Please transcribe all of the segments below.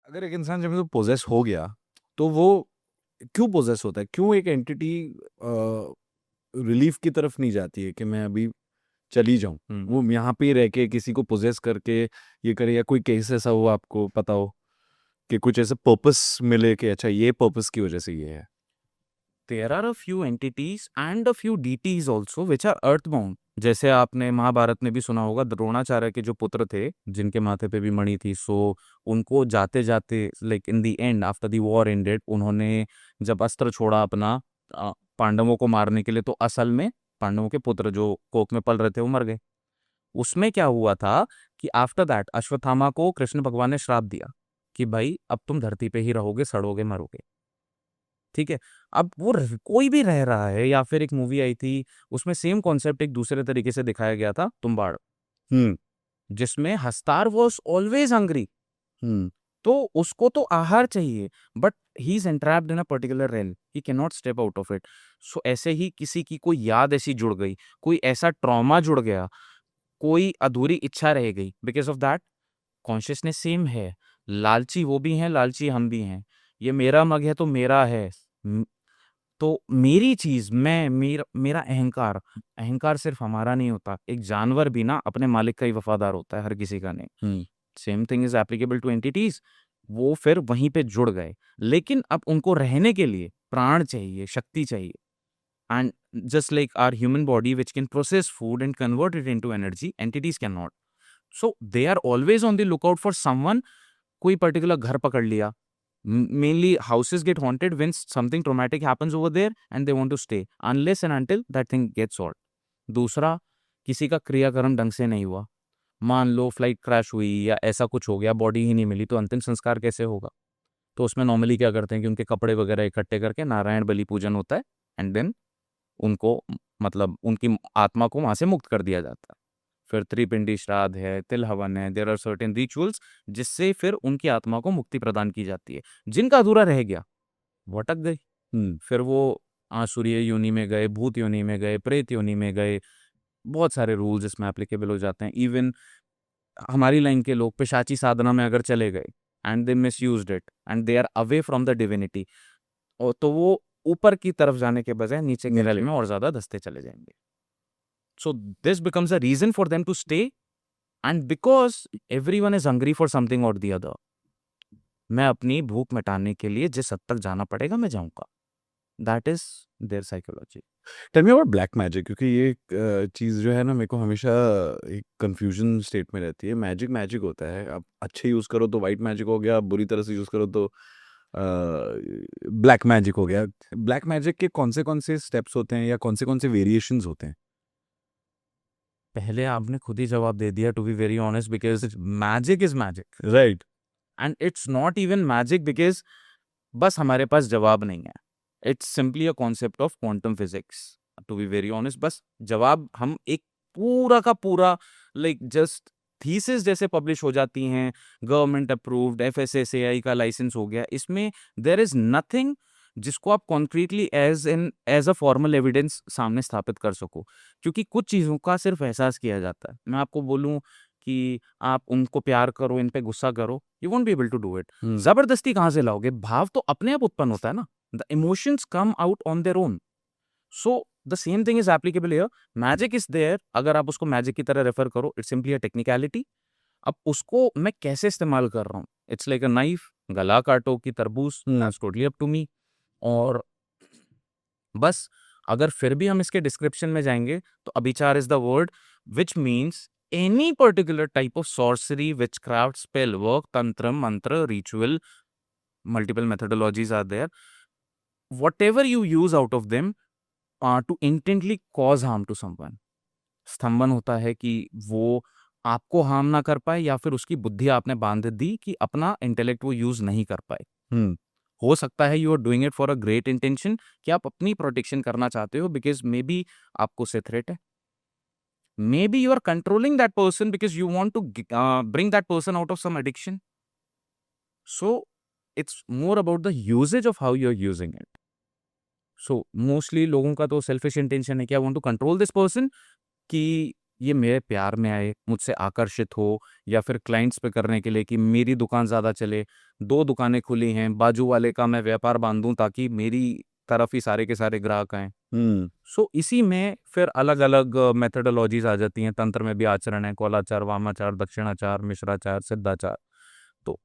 अगर एक इंसान जब तो पोजेस हो गया तो वो क्यों पोजेस होता है? क्यों एक एंटिटी रिलीफ की तरफ नहीं जाती है कि मैं अभी चली जाऊं? वो यहाँ पे ही रह के किसी को पोजेस करके ये करे, या कोई केस ऐसा हो आपको पता हो कि कुछ ऐसा पर्पस मिले कि अच्छा ये पर्पस की वजह से ये है? There are a few entities and a few deities also which are earthbound. जैसे आपने महाभारत में भी सुना होगा, द्रोणाचार्य के जो पुत्र थे जिनके माथे पे भी मणि थी, सो उनको जाते जाते like in the end after the war ended, उन्होंने जब अस्त्र छोड़ा अपना पांडवों को मारने के लिए, तो असल में पांडवों के पुत्र जो कोख में पल रहे थे वो मर गए। उसमें क्या हुआ था कि आफ्टर दैट अश्वत्थामा को कृष्ण भगवान ने श्राप दिया कि भाई अब तुम धरती पे ही रहोगे, सड़ोगे मरोगे। ठीक है। अब वो कोई भी रह रहा है, या फिर एक मूवी आई थी उसमें सेम कॉन्सेप्ट एक दूसरे तरीके से दिखाया गया था, तुम्बाड़, हम्म। जिसमें Hastar was always hungry. Hmm. तो उसको तो आहार चाहिए, but he is entrapped in a particular rail, he can not step out of it. So ऐसे ही किसी की कोई याद ऐसी जुड़ गई, कोई ऐसा ट्रॉमा जुड़ गया, कोई अधूरी इच्छा रह गई, because of that consciousness same है। लालची वो भी हैं, लालची हम भी हैं। ये मेरा मग है तो मेरा है। तो मेरी चीज, मैं, मेरा मेरा अहंकार, अहंकार सिर्फ हमारा नहीं होता। एक जानवर भी ना अपने मालिक का ही वफादार होता है, हर किसी का नहीं। Hmm. Same thing is applicable to entities. वो फिर वहीं पे जुड़ गए, लेकिन अब उनको रहने के लिए प्राण चाहिए, शक्ति चाहिए। And just like our human body which can process food and convert it into energy, entities can not. So they are always on the lookout for someone. कोई पर्टिकुलर घर पकड़ लिया, mainly houses get haunted when something traumatic happens over there and they want to stay unless and until that thing gets solved. दूसरा, किसी का क्रियाकर्म ढंग से नहीं हुआ, मान लो फ्लाइट क्रैश हुई या ऐसा कुछ हो गया, बॉडी ही नहीं मिली, तो अंतिम संस्कार कैसे होगा? तो उसमें नॉर्मली क्या करते हैं कि उनके कपड़े वगैरह इकट्ठे करके नारायण बलि पूजन होता है, एंड देन उनको, मतलब उनकी आत्मा को वहां से मुक्त कर दिया जाता है। फिर त्रिपिंडी श्राद्ध है, तिल हवन है, देयर आर सर्टेन रिचुअल्स जिससे फिर उनकी आत्मा को मुक्ति प्रदान की जाती है। जिनका अधूरा रह गया वो अटक गई। हम्म। फिर वो आसुरीय योनि में गए, भूत योनि में गए, प्रेत योनि में गए। बहुत सारे रूल्स इसमें एप्लीकेबल हो जाते हैं। इवन हमारी लाइन के लोग पिशाची साधना में अगर चले गए and they misuse it and they are away from the divinity, और तो वो ऊपर की तरफ जाने के बजाय नीचे के रेल नीचे। में और ज्यादा धंसते चले जाएंगे। So this becomes a reason for them to stay, and because everyone is hungry for something और द अदर, मैं अपनी भूख मिटाने के लिए जिस हद तक जाना पड़ेगा मैं जाऊंगा। That is their psychology. Tell me about black magic, क्योंकि ये चीज़ जो है ना, मेरे को हमेशा एक कंफ्यूजन स्टेट में रहती है। मैजिक मैजिक होता है, आप अच्छे यूज़ करो तो वाइट मैजिक हो गया, आप बुरी तरह से यूज़ करो तो ब्लैक मैजिक हो गया। ब्लैक मैजिक के कौन से स्टेप्स होते हैं, या कौन से वेरिएशंस होते हैं? पहले आपने खुद ही जवाब दे दिया, to be very honest, because magic is magic, right. And it's not even magic because बस हमारे पास जवाब नहीं है। It's simply a concept of quantum physics, to be very honest. बस जवाब हम एक पूरा का पूरा, लाइक जस्ट थीसिस जैसे पब्लिश हो जाती हैं, गवर्नमेंट अप्रूव्ड, एफएसएसएआई का लाइसेंस हो गया, इसमें देयर इज नथिंग जिसको आप concretely as a formal evidence सामने स्थापित कर सको। क्योंकि कुछ चीज़ों का सिर्फ एहसास किया जाता है। मैं आपको बोलूं कि आप उनको प्यार करो, इन पे गुस्सा करो, you won't be able to do it. Hmm. जबरदस्ती कहाँ से लाओगे? भाव तो अपने आप उत्पन्न होता है ना। The emotions come out on their own. So the same thing is applicable here. Magic is there, अगर आप उसको मैजिक की तरह रेफर करो, इट्स सिंपली अ टेक्निकलिटी। अब उसको मैं कैसे इस्तेमाल कर रहा हूँ, इट्स लाइक अ नाइफ, गला काटो कि तरबूज, hmm. That's totally up to me. और बस, अगर फिर भी हम इसके डिस्क्रिप्शन में जाएंगे तो अभिचार is the word which means any particular type of sorcery, witchcraft, spell work, tantra mantra, ritual, multiple methodologies are there, whatever you use out of them to intently cause harm to someone। स्तंभन होता है कि वो आपको harm ना कर पाए, या फिर उसकी बुद्धि आपने बांध दी कि अपना इंटेलेक्ट वो यूज नहीं कर पाए। हम्म। हो सकता है you are doing it for a great intention, कि आप अपनी प्रोटेक्शन करना चाहते हो बिकॉज मे बी आपको से थ्रेट है, maybe you are controlling that person because you want to bring that person out of some addiction. So it's more about the usages of how you are using it. So mostly लोगों का तो selfish intention है कि I want to control this person, कि ये मेरे प्यार में आए, मुझसे आकर्षित हो, या फिर क्लाइंट्स पे करने के लिए कि मेरी दुकान ज़्यादा चले। 2 दुकानें खुली हैं, बाजू वाले का मैं व्यापार बांधूँ ताकि मेरी तरफ ही सारे के सारे ग्राहक आएँ। सो इसी में फिर अलग-अलग मेथोडोलॉजीज़ आ जाती हैं। तंत्र में भी आचरण है, कौलाचार, वामाचार, दक्षिणाचार, मिश्राचार, सिद्धाचार। तो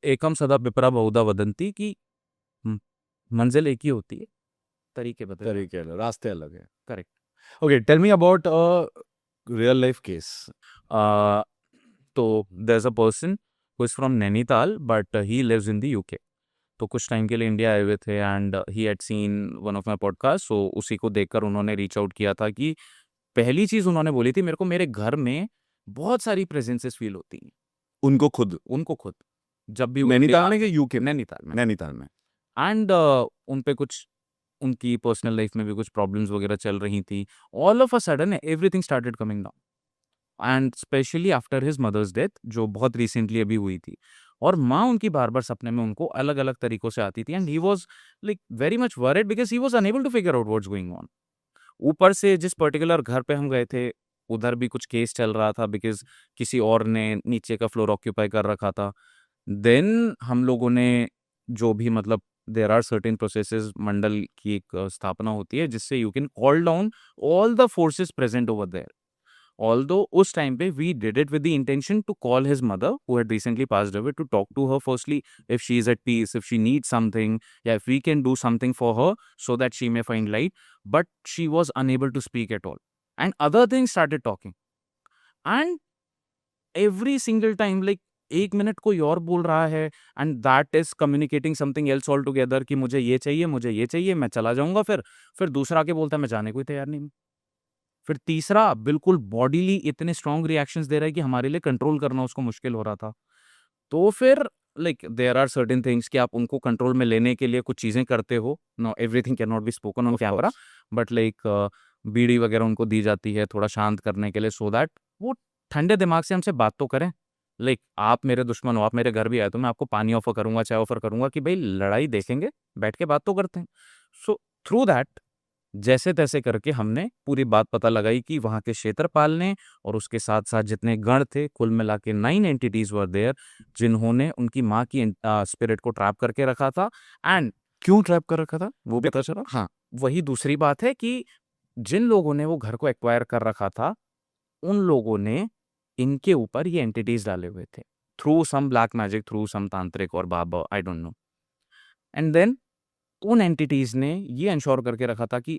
एकम सदा विप्रा बहुधा वदन्ति कि मंजिल एक ही होती है, तरीके बदल जाते तरीके अलग, रास्ते अलग है। हैं। Correct. Okay, tell me about real life case. तो there is a person who is from Nainital but he lives in the UK. तो कुछ टाइम के लिए इंडिया आए हुए थे and he had seen one of my podcast. So उसी को देखकर उन्होंने रीच आउट किया था कि पहली चीज उन्होंने बोली थी, मेरे को मेरे घर में बहुत सारी प्रेजेंसेस फील होती हैं। उनको खुद उनको खुद जब भी नैनीताल में कि यूके? नैनीताल में। नैनीताल में। एंड उन पे कुछ उनकी पर्सनल लाइफ में भी कुछ प्रॉब्लम्स वगैरह चल रही थी। All of a sudden everything started coming down and specially after his mother's death, जो बहुत रिसेंटली अभी हुई थी। और माँ उनकी बार बार सपने में उनको अलग अलग तरीकों से आती थी and he was like very much worried because he was unable to figure out what's going on. ऊपर से जिस पर्टिकुलर घर पे हम गए थे, उधर भी कुछ केस चल रहा था बिकॉज किसी और ने नीचे का फ्लोर ऑक्यूपाई कर रखा था। देन हम लोगों ने जो भी मतलब देर आर सर्टेन प्रोसेसेस, मंडल की एक स्थापना होती है जिससे you can call down all the forces present over there. Although उस टाइम पे we did it with the intention to call his mother who had recently passed away, to talk to her firstly if she is at peace, if she needs something, या if we can do something for her so that she may find light, but she was unable to speak at all. And other things started talking. And every single time, like एक minute कोई और बोल रहा है and that is communicating something else all together कि मुझे ये चाहिए, मुझे ये चाहिए, मैं चला जाऊंगा। फिर दूसरा आके बोलता है मैं जाने को ही तैयार नहीं हूं। फिर तीसरा बिल्कुल बॉडीली इतने स्ट्रॉन्ग रिएक्शंस दे रहा है कि हमारे लिए कंट्रोल करना उसको मुश्किल हो रहा था। तो फिर like there are certain things कि आप उनको कंट्रोल में लेने के लिए कुछ चीजें करते हो। No everything can not be spoken on camera, but like beedi वगैरह उनको दी जाती है थोड़ा शांत करने के लिए, सो दैट वो ठंडे दिमाग से हमसे बात तो करें। लाइक आप मेरे दुश्मन हो, आप मेरे घर भी आए तो मैं आपको पानी ऑफर करूंगा, चाय ऑफर करूंगा कि भाई लड़ाई देखेंगे, बैठ के बात तो करते हैं। सो थ्रू दैट जैसे तैसे करके हमने पूरी बात पता लगाई कि वहां के क्षेत्रपाल ने और उसके साथ साथ जितने गण थे, कुल मिला के 9 एंटिटीज वर देयर जिन्होंने उनकी माँ की स्पिरिट को ट्रैप करके रखा था। एंड क्यों ट्रैप कर रखा था वो भी पता चला? हाँ, वही दूसरी बात है कि जिन लोगों ने वो घर को एक्वायर कर रखा था, उन लोगों ने इनके ऊपर ये एंटिटीज डाले हुए थे through some black magic, through some tantrik और बाबा, I don't know. And then उन एंटिटीज ने ये इंश्योर करके रखा था कि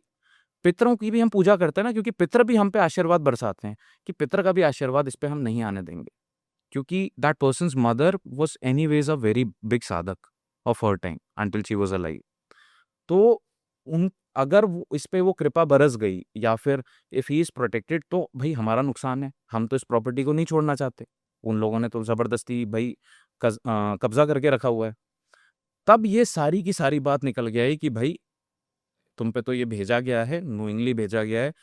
पितरों की भी हम पूजा करते हैं ना, क्योंकि पितर भी हम पे आशीर्वाद बरसाते हैं, कि पितर का भी आशीर्वाद इस पे हम नहीं आने देंगे, क्योंकि that person's mother was anyways a very big sadhak of her time until she was alive. तो उन अगर वो इस पे वो कृपा बरस गई या फिर इफ ही इज प्रोटेक्टेड, तो भाई हमारा नुकसान है, हम तो इस प्रॉपर्टी को नहीं छोड़ना चाहते। उन लोगों ने तो जबरदस्ती भाई कब्जा करके रखा हुआ है। तब ये सारी की सारी बात निकल गया है कि भाई तुम पे तो ये भेजा गया है, नोइंगली भेजा गया है।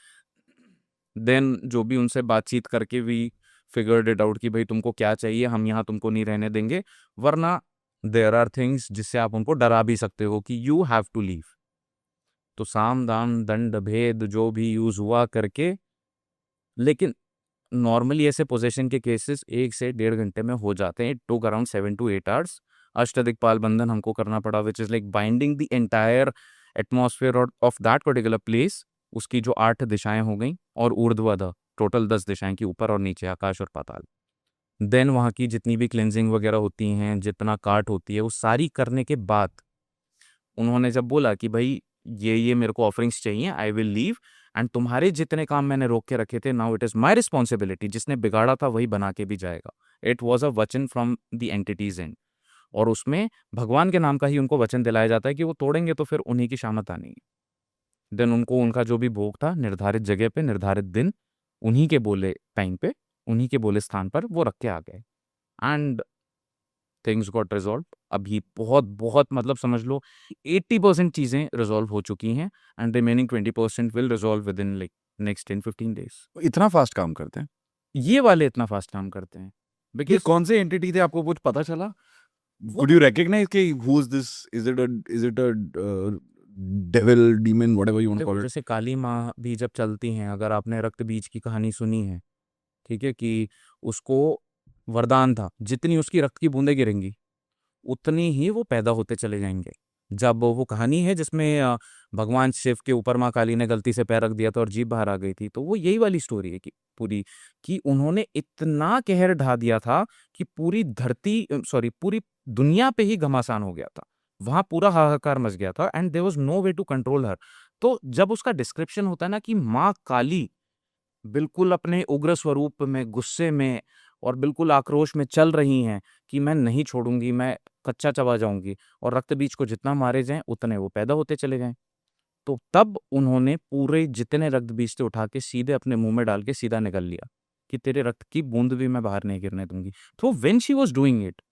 देन जो भी उनसे बातचीत करके भी फिगर्ड इट आउट कि भाई तुमको क्या चाहिए, हम यहाँ तुमको नहीं रहने देंगे, वरना देयर आर थिंग्स जिससे आप उनको डरा भी सकते हो कि यू हैव टू लीव। तो साम दाम दंड भेद जो भी यूज हुआ करके, लेकिन नॉर्मली ऐसे पोजेशन के केसेस 1 से 1.5 घंटे में हो जाते हैं। It took around 7 to 8 hours। अष्टदिक्पाल बंधन हमको करना पड़ा, which is like binding the entire atmosphere of that particular place. उसकी जो 8 दिशाएं हो गई और ऊर्ध्वध टोटल 10 दिशाएं की, ऊपर और नीचे, आकाश और पाताल। देन वहाँ की जितनी भी क्लेंजिंग वगैरह होती हैं, जितना काट होती है, वो सारी करने के बाद उन्होंने जब बोला कि भाई ये मेरे को ऑफरिंग्स चाहिए, आई विल लीव, एंड तुम्हारे जितने काम मैंने रोक के रखे थे, now it is my responsibility. जिसने बिगाड़ा था वही बना के भी जाएगा। इट वॉज अ वचन फ्रॉम द एंटिटीज एंड, और उसमें भगवान के नाम का ही उनको वचन दिलाया जाता है कि वो तोड़ेंगे तो फिर उन्हीं की शामत आनी है। देन उनको उनका जो भी भोग था निर्धारित जगह पे, निर्धारित दिन, उन्हीं के बोले टाइम पे, उन्हीं के बोले स्थान पर वो रख के आ गए एंड थिंग्स गॉट रिजॉल्व। अभी बहुत बहुत मतलब समझ लो 80% चीज़ें रिजॉल्व हो चुकी हैं and remaining 20% will resolve with in like next 10-15 days। इतना फास्ट काम करते हैं ये वाले इतना फास्ट काम करते हैं ये? बिकॉज कौन से एंटिटी थे, आपको कुछ पता चला? Could you recognize कि who is this? Is it a devil, demon, whatever you want to देखो call it. जैसे काली माँ भी जब चलती हैं, अगर आपने रक्त बीज की कहानी सुनी है, ठीक है, कि उसको वरदान था जितनी उसकी रक्त की बूंदें गिरेंगी उतनी ही वो पैदा होते चले जाएंगे। जब वो कहानी है जिसमें भगवान शिव के ऊपर माँ काली ने गलती से पैर रख दिया था और जीभ बाहर आ गई थी, तो वो यही वाली स्टोरी है कि पूरी, कि उन्होंने इतना कहर ढा दिया था कि पूरी धरती, सॉरी, पूरी दुनिया पे ही घमासान हो गया था, वहां पूरा हाहाकार मच गया था, and there was no way to control her. तो जब उसका डिस्क्रिप्शन होता है ना कि माँ काली बिल्कुल अपने उग्र स्वरूप में, गुस्से में और बिल्कुल आक्रोश में चल रही हैं कि मैं नहीं छोड़ूंगी, मैं कच्चा चबा जाऊंगी, और रक्त बीज को जितना मारे जाएं उतने वो पैदा होते चले जाएं। तो तब उन्होंने पूरे जितने रक्त बीज थे उठा के सीधे अपने मुंह में डाल के सीधा निकल लिया कि तेरे रक्त की बूंद भी मैं बाहर नहीं गिरने दूंगी। तो when she was doing it,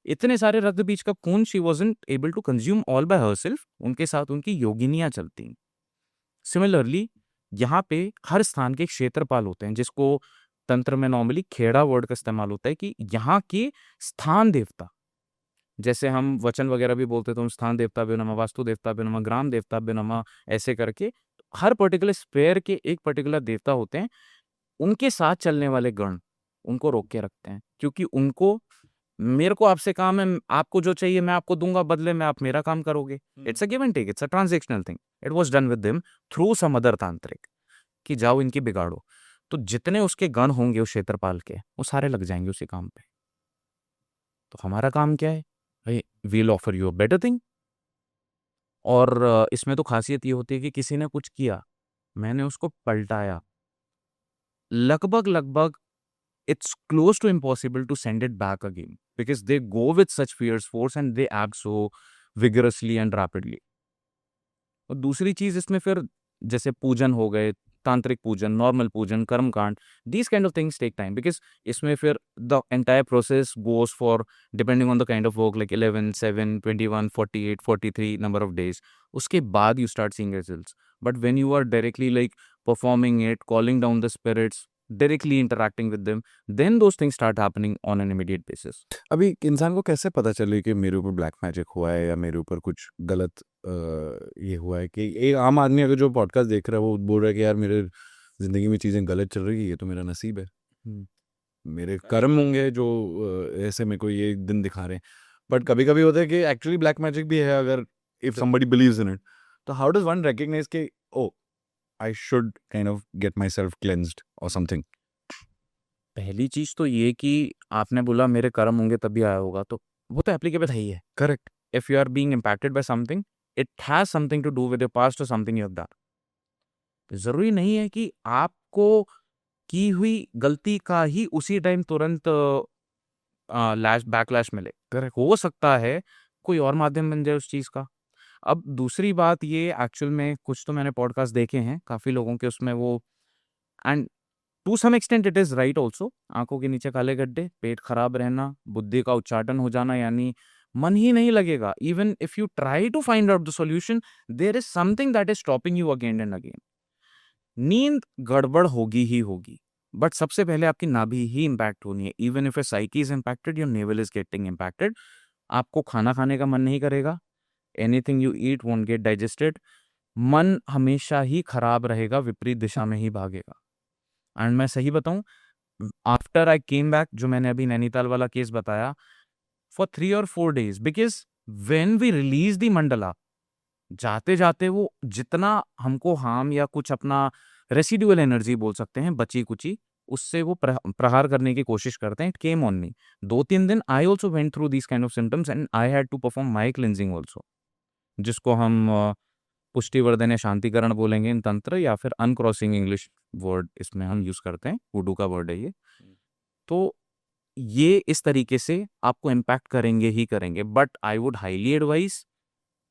इतने सारे रक्त बीज का खून she wasn't able to consume all by herself, उनके साथ उनकी योगिनियां चलती। सिमिलरली यहाँ पे हर स्थान के क्षेत्रपाल होते हैं, जिसको तंत्र में नॉर्मली खेड़ा वर्ड का इस्तेमाल होता है कि यहाँ के स्थान देवता, जैसे हम वचन वगैरह भी बोलते तो हम स्थान देवता भी नमः, वास्तु देवता भी नमः, ग्राम देवता भी नमः, ऐसे करके हर पर्टिकुलर स्पेयर के एक पर्टिकुलर देवता होते हैं। उनके साथ चलने वाले गण उनको रोक के रखते हैं, क्योंकि उनको, मेरे को आपसे काम है, आपको जो चाहिए मैं आपको दूंगा, बदले में आप मेरा काम करोगे। It's a give and take, it's a transactional thing. It was done with them through some other tantrik, कि जाओ इनकी बिगाड़ो। तो जितने उसके गण होंगे उस क्षेत्रपाल के, वो सारे लग जाएंगे उसी काम पे। तो हमारा काम क्या है भाई? We'll offer you a better thing. और इसमें तो खासियत ये होती है कि किसी ने कुछ किया, मैंने उसको पलटाया, लगभग लगभग it's close to impossible to send it back again, because they go with such fierce force and they act so vigorously and rapidly. और दूसरी चीज इसमें फिर जैसे पूजन हो गए, तांत्रिक पूजन, नॉर्मल पूजन, कर्मकांड, these kind of things take time, because इसमें फिर the entire process goes for, depending on the kind of work, like 11, 7, 21, 48, 43 number of days. उसके बाद you start seeing results. But when you are directly like performing it, calling down the spirits, directly interacting with them, then those things start happening on an immediate basis. अभी इंसान को कैसे पता चले कि मेरे ऊपर ब्लैक मैजिक हुआ है या मेरे ऊपर कुछ गलत ये हुआ है? कि एक आम आदमी अगर जो पॉडकास्ट देख रहा है वो बोल रहा है कि यार मेरे ज़िंदगी में चीज़ें गलत चल रही है, ये तो मेरा नसीब है, मेरे कर्म होंगे जो ऐसे मेरे को ये दिन दिखा रहे हैं। बट कभी कभी होता है कि एक्चुअली ब्लैक मैजिक भी है, अगर if somebody believes in it, तो हाउ डज वन रिकॉग्नाइज कि oh I should kind of get myself cleansed और समथिंग? पहली चीज तो ये कि आपने बोला मेरे कर्म होंगे तभी आया होगा, तो वो तो एप्लीकेबल है ही है। Correct. If you are being impacted by something, it has something to do with your past or something you have done. जरूरी नहीं है कि आपको की हुई गलती का ही उसी टाइम तुरंत लैश बैकलैश मिले। करेक्ट। हो सकता है कोई और माध्यम बन जाए उस चीज का। अब दूसरी बात ये, एक्चुअल में कुछ तो मैंने पॉडकास्ट देखे हैं काफी लोगों के, उसमें वो, and to some extent it is right also, आंखों के नीचे काले गड्ढे, पेट खराब रहना, बुद्धि का उच्चाटन हो जाना, यानी मन ही नहीं लगेगा। Even if you try to find out the solution, there is something that is stopping you again and again. नींद गड़बड़ होगी ही होगी, बट सबसे पहले आपकी नाभि ही इम्पैक्ट होनी है। Even if your psyche is impacted, your naval is getting impacted. आपको खाना खाने का मन नहीं करेगा, anything you eat won't get digested, मन हमेशा ही खराब रहेगा, विपरीत दिशा में ही भागेगा। एंड मैं सही बताऊं, आफ्टर आई केम बैक, जो मैंने अभी नैनीताल वाला केस बताया, for 3 or 4 days, because when we release the mandala, जाते जाते वो जितना हमको हार्म या कुछ अपना रेसिडुअल एनर्जी बोल सकते हैं, बची कुची, उससे वो प्रहार करने की कोशिश करते हैं। इट केम ऑन मी 2-3 दिन। I also went through these kind of symptoms and I had to perform my cleansing also, जिसको हम पुष्टिवर्धन या शांतिकरण बोलेंगे इन तंत्र, या फिर अनक्रॉसिंग इंग्लिश वर्ड इसमें हम यूज करते हैं, वुडू का वर्ड है ये। तो ये इस तरीके से आपको इम्पैक्ट करेंगे ही करेंगे, but I would highly advise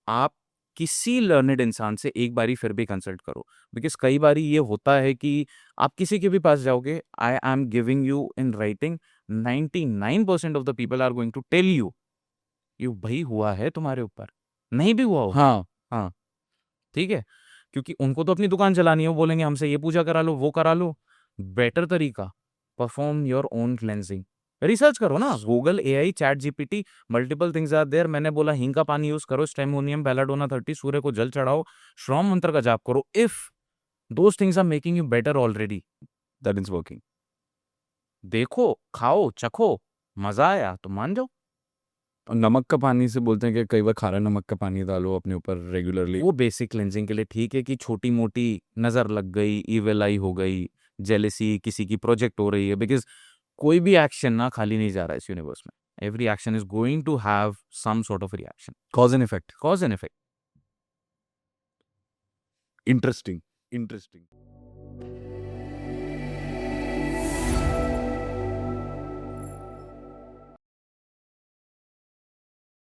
आप किसी लर्नेड इंसान से एक बारी फिर भी कंसल्ट करो, बिकॉज कई बारी ये होता है कि आप किसी के भी पास जाओगे, I am giving you in writing, 99% of the people are going to tell you भाई हुआ है तुम्हारे ऊपर, नहीं भी हुआ हो। हाँ, ठीक है, क्योंकि उनको तो अपनी दुकान चलानी है, वो बोलेंगे हमसे ये पूजा करा लो, वो करा लो। बेटर तरीका, perform your own cleansing. Research करो ना, Google, AI, chat GPT, multiple things are there. मैंने बोला हींग का पानी यूज करो, स्टेमोनियम, बेलाडोना 30, सूर्य को जल चढ़ाओ, श्रॉम मंत्र का जाप करो। If those things are making you better already, that is working. देखो, खाओ, चखो, मजा आया तो मान जाओ। और नमक का पानी से बोलते हैं कि कई बार खारा नमक का पानी डालो अपने ऊपर रेगुलरली। वो बेसिक क्लेंजिंग के लिए ठीक है कि छोटी मोटी नजर लग गई, इविल आई हो गई, जेलेसी, किसी की प्रोजेक्ट हो रही है, बिकॉज कोई भी एक्शन ना खाली नहीं जा रहा है इस यूनिवर्स में। Every action is going to have some sort of reaction, cause and effect. Cause and effect. Interesting, interesting.